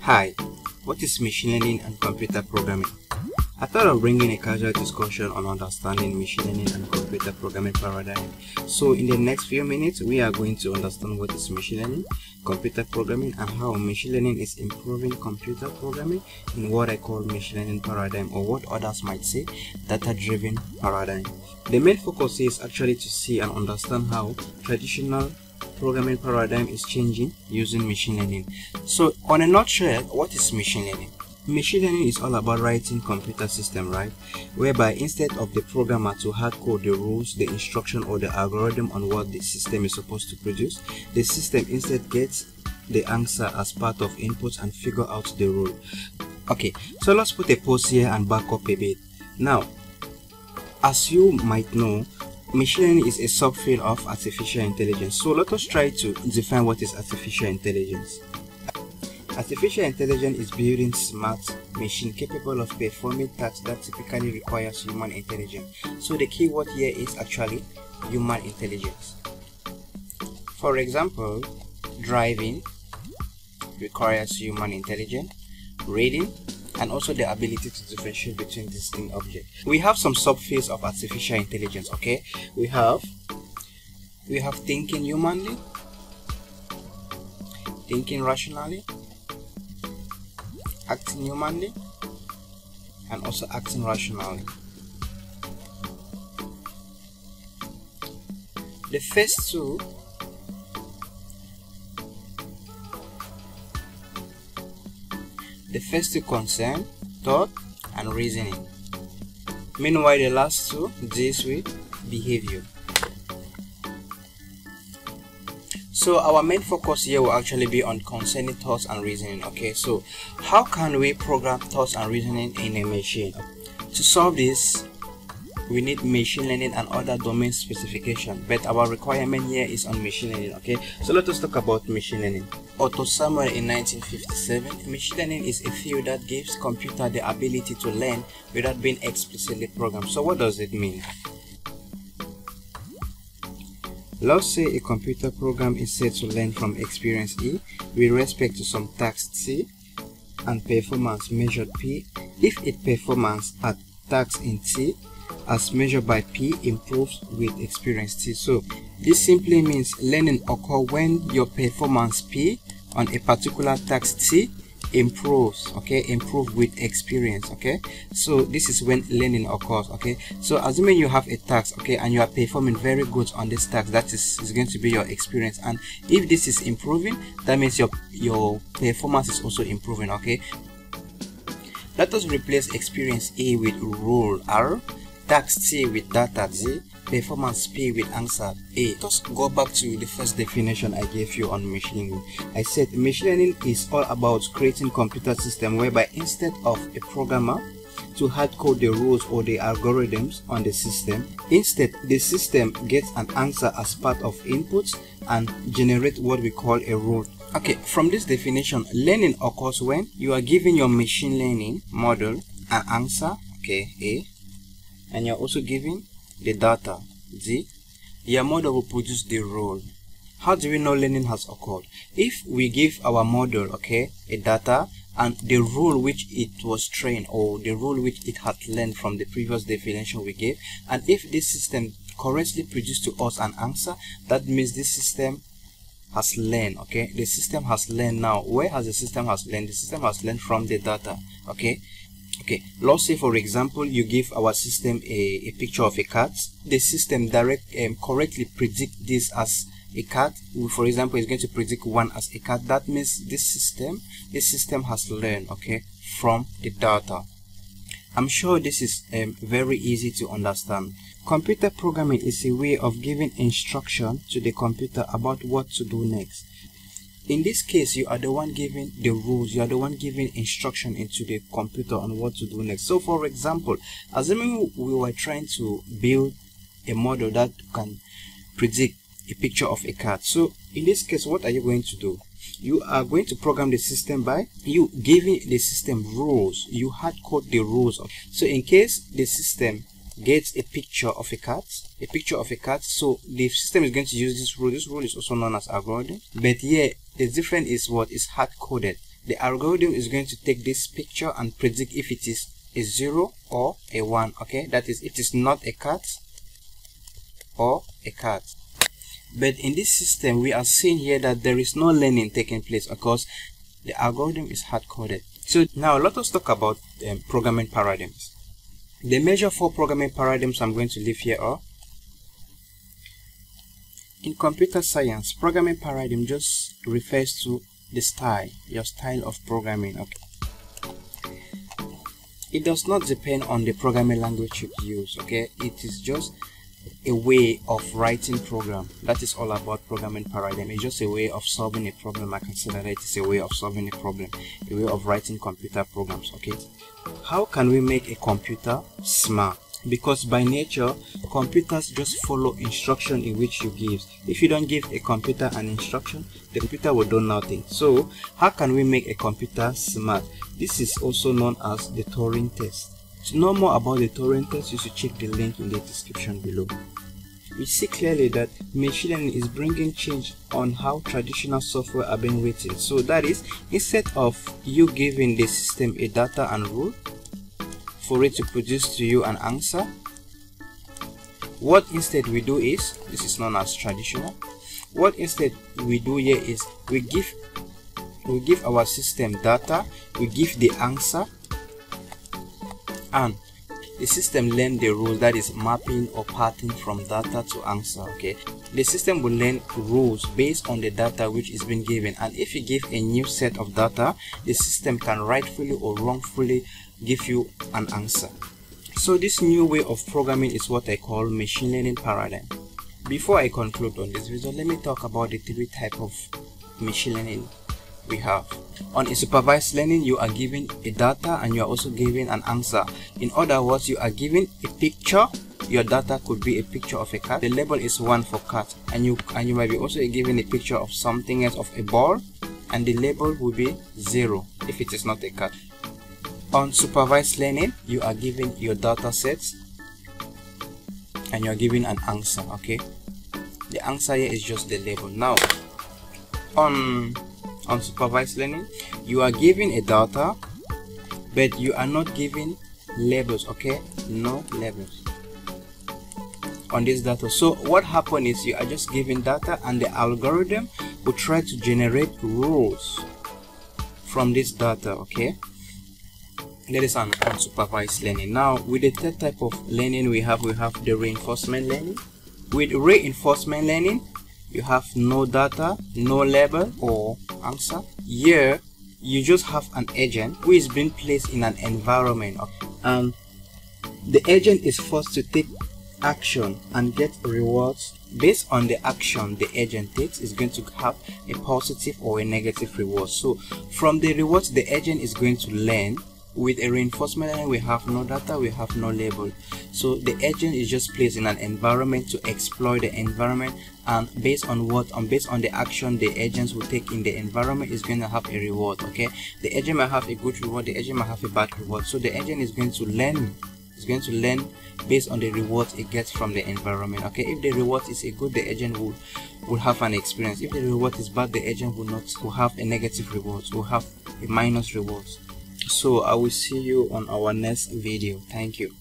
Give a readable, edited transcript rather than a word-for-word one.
Hi, what is machine learning and computer programming? I thought of bringing a casual discussion on understanding machine learning and computer programming paradigm. So in the next few minutes, we are going to understand what is machine learning, computer programming, and how machine learning is improving computer programming in what I call machine learning paradigm, or what others might say, data-driven paradigm. The main focus is actually to see and understand how traditional programming paradigm is changing using machine learning. So on a nutshell, what is machine learning? Machine learning is all about writing computer system, right? Whereby instead of the programmer to hard code the rules, the instruction, or the algorithm on what the system is supposed to produce, the system instead gets the answer as part of input and figure out the rule. Okay, so let's put a pause here and back up a bit. Now, as you might know, machine learning is a subfield of artificial intelligence. So let us try to define what is artificial intelligence. Artificial intelligence is building smart machine capable of performing tasks that typically requires human intelligence. So the key word here is actually human intelligence. For example, driving requires human intelligence, reading, and also the ability to differentiate between distinct objects. We have some subfields of artificial intelligence. Okay, we have thinking humanly, thinking rationally, acting humanly, and also acting rationally. The first two concern thought and reasoning. Meanwhile, the last two deals with behavior. So our main focus here will actually be on concerning thoughts and reasoning. Okay, so how can we program thoughts and reasoning in a machine? To solve this, we need machine learning and other domain specification, but our requirement here is on machine learning. Okay, so let us talk about machine learning. Otto Samuel in 1957, machine learning is a field that gives computer the ability to learn without being explicitly programmed. So what does it mean? Let's say a computer program is set to learn from experience E with respect to some task C and performance measured P. If its performance at task in T as measured by P improves with experience T. So this simply means learning occurs when your performance P on a particular task T improves, okay, improve with experience. Okay, so this is when learning occurs. Okay, so assuming you have a task, okay, and you are performing very good on this task, that is going to be your experience, and if this is improving, that means your performance is also improving. Okay, let us replace experience A with rule R, task T with data Z, performance P with answer A. Let's go back to the first definition I gave you on machine learning. I said machine learning is all about creating computer system whereby instead of a programmer to hard code the rules or the algorithms on the system, instead the system gets an answer as part of inputs and generate what we call a rule. Okay, from this definition, learning occurs when you are giving your machine learning model an answer, okay, A, and you're also giving the data Z. Your model will produce the rule. How do we know learning has occurred? If we give our model, okay, a data and the rule which it was trained, or the rule which it had learned from the previous definition we gave, and if this system correctly produced to us an answer, that means this system has learned. Okay, the system has learned. Now where has the system has learned? The system has learned from the data. Okay, let's say for example you give our system a picture of a cat. The system correctly predict this as a cat. For example, it's going to predict 1 as a cat. That means this system has learned, okay, from the data. I'm sure this is very easy to understand. Computer programming is a way of giving instruction to the computer about what to do next. In this case, you are the one giving the rules, you are the one giving instruction into the computer on what to do next. So for example, assuming we were trying to build a model that can predict a picture of a cat. So in this case, what are you going to do? You are going to program the system by you giving the system rules. You hard code the rules. So in case the system gets a picture of a cat, so the system is going to use this rule. This rule is also known as algorithm, but here the difference is what is hard coded. the algorithm is going to take this picture and predict if it is a 0 or a 1. Okay, that is, it is not a cat or a cat. But in this system, we are seeing here that there is no learning taking place because the algorithm is hard-coded. So now let us talk about programming paradigms. The major 4 programming paradigms I'm going to leave here are: in computer science, programming paradigm just refers to the style, your style of programming. Okay, it does not depend on the programming language you use. Okay, it is just a way of writing program. That is all about programming paradigm. It's just a way of solving a problem. I consider that it is a way of solving a problem, a way of writing computer programs. Okay, how can we make a computer smart? Because by nature, computers just follow instruction in which you give. If you don't give a computer an instruction, the computer will do nothing. So how can we make a computer smart? This is also known as the Turing test. To know more about the Turing test, you should check the link in the description below. We see clearly that machine learning is bringing change on how traditional software are being written. So that is, instead of you giving the system a data and rule for it to produce to you an answer, what instead we do is, this is known as traditional, what instead we do here is we give our system data, we give the answer, and the system learn the rule, that is mapping or pattern from data to answer. Okay, the system will learn rules based on the data which is being given, and if you give a new set of data, the system can rightfully or wrongfully give you an answer. So this new way of programming is what I call machine learning paradigm. Before I conclude on this video, let me talk about the 3 types of machine learning we have. On a supervised learning, you are given a data and you are also given an answer. In other words, you are given a picture. Your data could be a picture of a cat. The label is 1 for cat, and you might be also given a picture of something else, of a ball, and the label will be 0 if it is not a cat. On supervised learning, you are given your data sets and you are given an answer. Okay, the answer here is just the label. Now on supervised learning, you are given a data, but you are not given labels. Okay, no labels on this data. So what happened is you are just given data, and the algorithm will try to generate rules from this data. Okay, that is on unsupervised learning. Now with the 3rd type of learning we have the reinforcement learning. With reinforcement learning, you have no data, no label or answer. Here you just have an agent who is being placed in an environment, and the agent is forced to take action and get rewards. Based on the action the agent takes, is going to have a positive or a negative reward. So from the rewards the agent is going to learn. With a reinforcement learning, we have no data, we have no label. So the agent is just placed in an environment to exploit the environment, and based on the action the agents will take in the environment is going to have a reward. Okay, the agent might have a good reward, the agent might have a bad reward. So the agent is going to learn. It's going to learn based on the rewards it gets from the environment. Okay, if the reward is a good, the agent will have an experience. If the reward is bad, the agent will have a negative reward, will have a minus reward. So I will see you on our next video. Thank you.